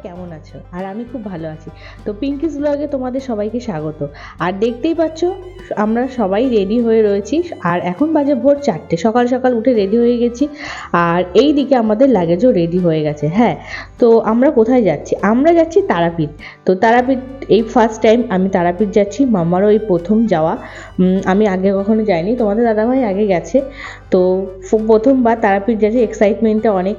কেমন আছো? আর আমি খুব ভালো আছি। তো পিঙ্কিস ব্লগে তোমাদের সবাইকে স্বাগত। আর দেখতেই পাচ্ছ আমরা সবাই রেডি হয়ে রয়েছি। আর এখন বাজে ভোর 4টে, সকাল সকাল উঠে রেডি হয়ে গেছি। আর এই দিকে আমাদের লাগেজও রেডি হয়ে গেছে। হ্যাঁ, তো আমরা কোথায় যাচ্ছি? আমরা যাচ্ছি তারাপীঠ। তো তারাপীঠ এই ফার্স্ট টাইম আমি তারাপীঠ যাচ্ছি, মামারও এই প্রথম যাওয়া। আমি আগে কখনো যাইনি, তোমাদের দাদাভাই আগে গেছে। তো প্রথমবার তারাপীঠ যাচ্ছি, এক্সাইটমেন্টটা অনেক।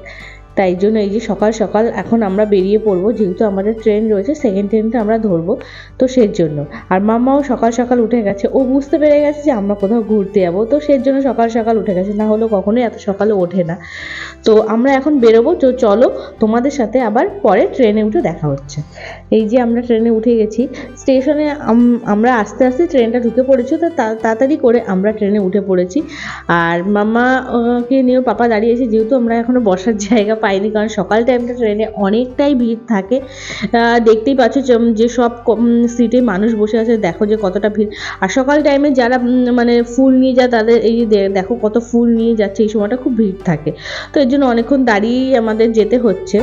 তাই জন্য এই যে সকাল সকাল এখন আমরা বেরিয়ে পড়বো, যেহেতু আমাদের ট্রেন রয়েছে, সেকেন্ড ট্রেনটা আমরা ধরবো, তো সেই জন্য। আর মামাও সকাল সকাল উঠে গেছে, ও বুঝতে পেরে গেছে যে আমরা কোথাও ঘুরতে যাবো, তো সেই জন্য সকাল সকাল উঠে গেছে, না হলেও কখনোই এত সকালে ওঠে না। তো আমরা এখন বেরোবো, তো চলো তোমাদের সাথে আবার পরে ট্রেনে উঠে দেখা হচ্ছে। এই যে আমরা ট্রেনে উঠে গেছি, স্টেশনে আমরা আস্তে আস্তে ট্রেনটা ঢুকে পড়েছি, তো তাড়াতাড়ি করে আমরা ট্রেনে উঠে পড়েছি। আর মামাকে নিয়েও পাপা দাঁড়িয়েছে, যেহেতু আমরা এখনো বসার জায়গা পাইনি, কারণ সকাল টাইমটা ট্রেনে অনেকটাই ভিড় থাকে। দেখতেই পাচ্ছ যে সব সিটে মানুষ বসে আছে, দেখো যে কতটা ভিড়। আর সকাল টাইমে যারা মানে ফুল নিয়ে যায়, তাদের এই যে দেখো কত ফুল নিয়ে যাচ্ছে, এই সময়টা খুব ভিড় থাকে। তো এর জন্য অনেকক্ষণ দাঁড়িয়েই আমাদের যেতে হচ্ছে।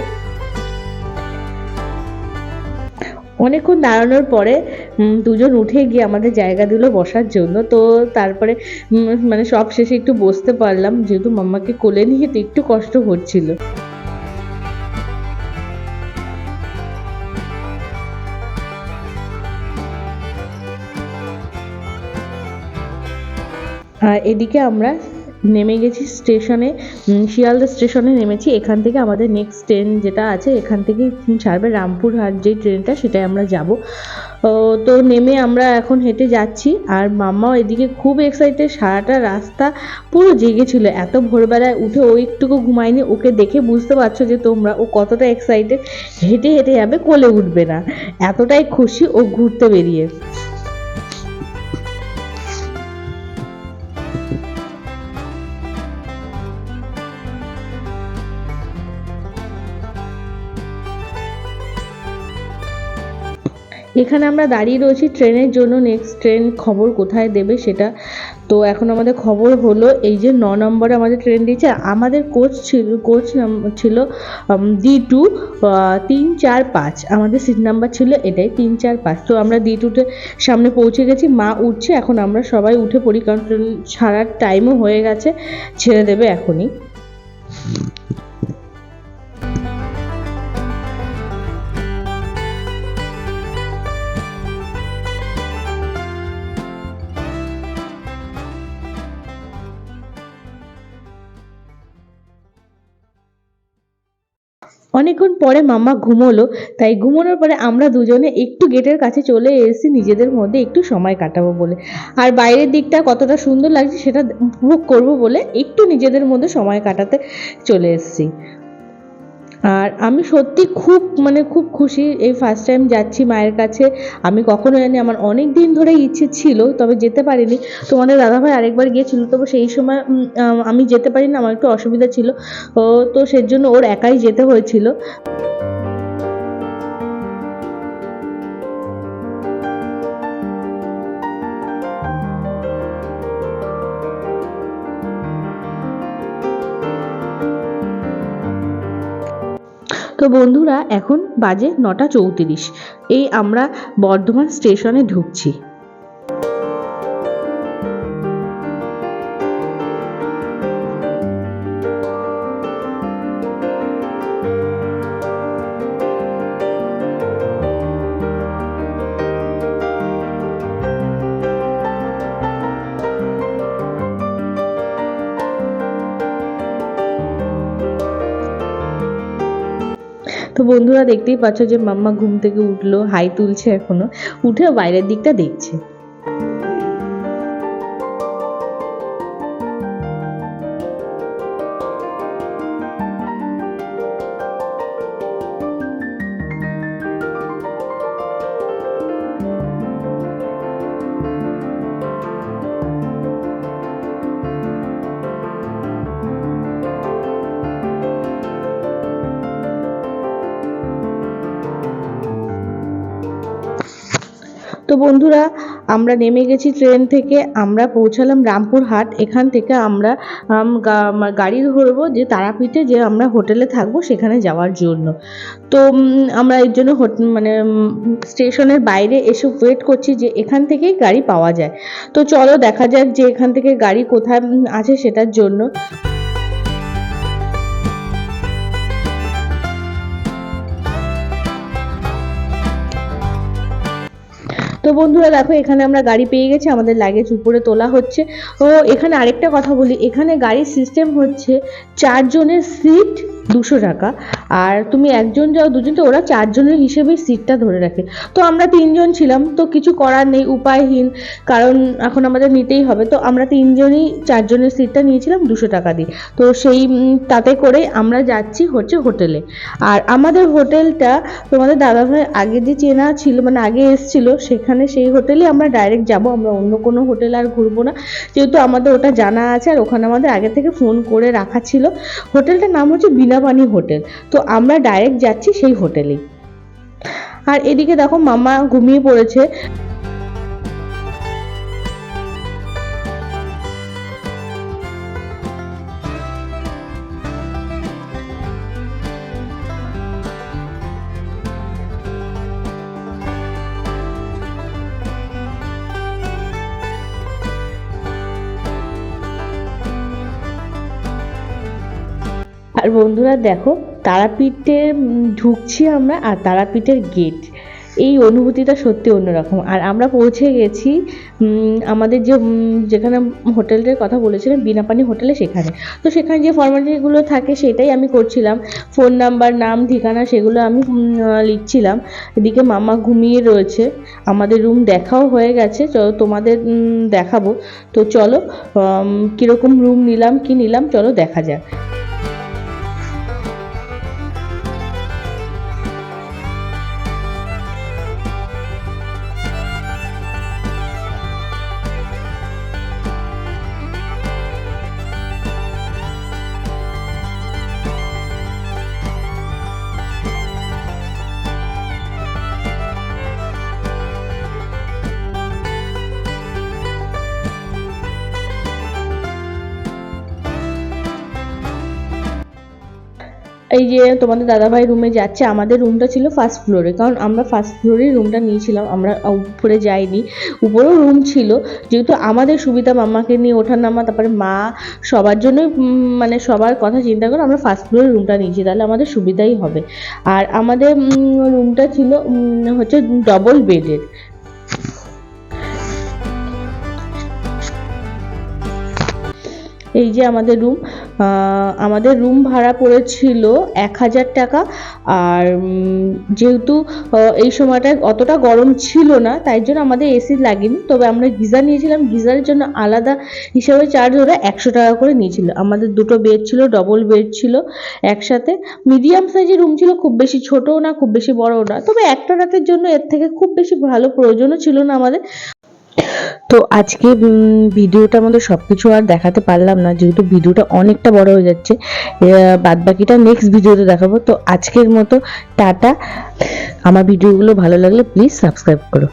অনেকক্ষণ দাঁড়ানোর পরে দুজন উঠে গিয়ে আমাদের জায়গা দিল বসার জন্য। তো তারপরে মানে সব শেষে একটু বসতে পারলাম, যেহেতু মাম্মাকে কোলে নিয়ে তো একটু কষ্ট হচ্ছিল। আর এদিকে আমরা নেমে গেছি স্টেশনে, শিয়ালদা স্টেশনে নেমেছি। এখান থেকে আমাদের নেক্সট ট্রেন যেটা আছে, এখান থেকে ছাড়বে রামপুরহাট, যে ট্রেনটা সেটাই আমরা যাব। তো নেমে আমরা এখন হেঁটে যাচ্ছি। আর মাম্মাও এদিকে খুব এক্সাইটেড, সারাটা রাস্তা পুরো জেগেছিল। এত ভোরবেলায় উঠে ও একটুকু ঘুমায়নি, ওকে দেখে বুঝতে পারছো যে তোমরা ও কতটা এক্সাইটেড। হেঁটে হেঁটে যাবে, কোলে উঠবে না, এতটাই খুশি ও ঘুরতে বেরিয়ে। এখানে আমরা দাঁড়িয়ে রয়েছি ট্রেনের জন্য, নেক্সট ট্রেন খবর কোথায় দেবে সেটা। তো এখন আমাদের খবর হলো এই যে 9 নম্বরে আমাদের ট্রেন দিয়েছে। আমাদের কোচ ছিল D2 345, আমাদের সিট নাম্বার ছিল এটাই 345। তো আমরা D2-তে সামনে পৌঁছে গেছি, মা উঠছে, এখন আমরা সবাই উঠে পড়ি, কারণ ট্রেন ছাড়ার টাইমও হয়ে গেছে, ছেড়ে দেবে এখনই। অনেকক্ষণ পরে মাম্মা ঘুমোলো, তাই ঘুমানোর পরে আমরা দুজনে একটু গেটের কাছে চলে এসেছি, নিজেদের মধ্যে একটু সময় কাটাবো বলে। আর বাইরের দিকটা কতটা সুন্দর লাগছে সেটা উপভোগ করবো বলে একটু নিজেদের মধ্যে সময় কাটাতে চলে এসেছি। আর আমি সত্যি খুব মানে খুব খুশি, এই ফার্স্ট টাইম যাচ্ছি মায়ের কাছে। আমি কখনো জানি, আমার অনেক দিন ধরে ইচ্ছে ছিল, তবে যেতে পারিনি। তোমাদের দাদাভাই আরেকবার গিয়েছিল, তবে সেই সময় আমি যেতে পারিনি, আমার একটু অসুবিধা ছিল। তো সেই জন্য ওর একাই যেতে হয়েছিল। তো বন্ধুরা, এখন বাজে 9টা 34, এই আমরা বর্ধমান স্টেশনে ঢুকছি। তো বন্ধুরা, দেখতেই পাচ্ছ যে মাম্মা ঘুম থেকে উঠলো, হাই তুলছে, এখনো উঠে বাইরের দিকটা দেখছে। তো বন্ধুরা, আমরা নেমে গেছি ট্রেন থেকে, আমরা পৌঁছালাম রামপুরহাট। এখান থেকে আমরা গাড়ি ধরবো যে তারাপীঠে যে আমরা হোটেলে থাকবো সেখানে যাওয়ার জন্য। তো আমরা এর জন্য মানে স্টেশনের বাইরে এসে ওয়েট করছি যে এখান থেকেই গাড়ি পাওয়া যায়। তো চলো দেখা যাক যে এখান থেকে গাড়ি কোথায় আছে সেটার জন্য। তো বন্ধুরা দেখো, এখানে আমরা গাড়ি পেয়ে গেছি, আমাদের লাগেজ উপরে তোলা হচ্ছে। ও এখানে আরেকটা কথা বলি, এখানে গাড়ির সিস্টেম হচ্ছে 4 জনের সিট 200 টাকা, আর তুমি একজন যাও দুজন, তো ওরা 4 জনের হিসেবে সিটটা ধরে রাখে। তো আমরা 3 জন ছিলাম, তো কিছু করার নেই, উপায়হীন, কারণ এখন আমাদের নিতেই হবে। তো আমরা 3 জনই 4 জনের সিটটা নিয়েছিলাম 200 টাকা দিয়ে। তো সেই তাতে করে আমরা যাচ্ছি হচ্ছে হোটেলে। আর আমাদের হোটেলটা তোমাদের দাদাভাই আগে যে চেনা ছিল, মানে আগে এসেছিল, সেখানে সেই হোটেলে আমরা ডাইরেক্ট যাব, আমরা অন্য কোনো হোটেল আর ঘুরবো না, যেহেতু আমাদের ওটা জানা আছে। আর ওখানে আমাদের আগে থেকে ফোন করে রাখা ছিল। হোটেলটার নাম হচ্ছে বিনাপানি হোটেল। তো আমরা ডাইরেক্ট যাচ্ছি সেই হোটেলেই। আর এদিকে দেখো মামা ঘুমিয়ে পড়েছে। আর বন্ধুরা দেখো, তারাপীঠে ঢুকছি আমরা, আর তারাপীঠের গেট, এই অনুভূতিটা সত্যি অন্যরকম। আর আমরা পৌঁছে গেছি আমাদের যেখানে হোটেলের কথা বলেছিলাম বিনাপানি হোটেলে, সেখানে। তো সেখানে যে ফর্মালিটিগুলো থাকে সেটাই আমি করছিলাম, ফোন নাম্বার, নাম, ঠিকানা, সেগুলো আমি লিখছিলাম। এদিকে মামা ঘুমিয়ে রয়েছে। আমাদের রুম দেখাও হয়ে গেছে, তোমাদের দেখাবো। তো চলো কীরকম রুম নিলাম কি নিলাম চলো দেখা যাক। এই যে তোমাদের দাদাভাই রুমে যাচ্ছে, আমাদের রুমটা ছিল ফার্স্ট ফ্লোরে, কারণ আমরা ফার্স্ট ফ্লোরেই রুমটা নিয়েছিলাম, আমরা উপরে যাইনি। উপরেও রুম ছিল, যেহেতু আমাদের সুবিধা, মাম্মাকে নিয়ে ওঠার নামা, তারপরে মা, সবার জন্য, মানে সবার কথা চিন্তা করে আমরা ফার্স্ট ফ্লোরে রুমটা নিয়েছি, তাহলে আমাদের সুবিধাই হবে। আর আমাদের রুমটা ছিল হচ্ছে ডবল বেডের। এই যে আমাদের রুম ভাড়া পড়েছিল 1000 টাকা। আর যেহেতু এই সময়টায় অতটা গরম ছিল না, তাই জন্য আমাদের এসি লাগেনি, তবে আমরা গিজার নিয়েছিলাম, গিজারের জন্য আলাদা হিসাবে চার্জ ওরা 100 টাকা করে নিয়েছিল। আমাদের দুটো বেড ছিল, ডবল বেড ছিল একসাথে, মিডিয়াম সাইজের রুম ছিল, খুব বেশি ছোটও না খুব বেশি বড়ও না, তবে একটা রাতের জন্য এর থেকে খুব বেশি ভালো প্রয়োজনও ছিল না আমাদের। তো আজকে ভিডিওটা আমাদের সবকিছু আর দেখাতে পারলাম না, যেহেতু ভিডিওটা অনেকটা বড় হয়ে যাচ্ছে। বাদ বাকিটা নেক্সট ভিডিওতে দেখাবো। তো আজকের মতো টাটা। আমার ভিডিওগুলো ভালো লাগলে প্লিজ সাবস্ক্রাইব করো।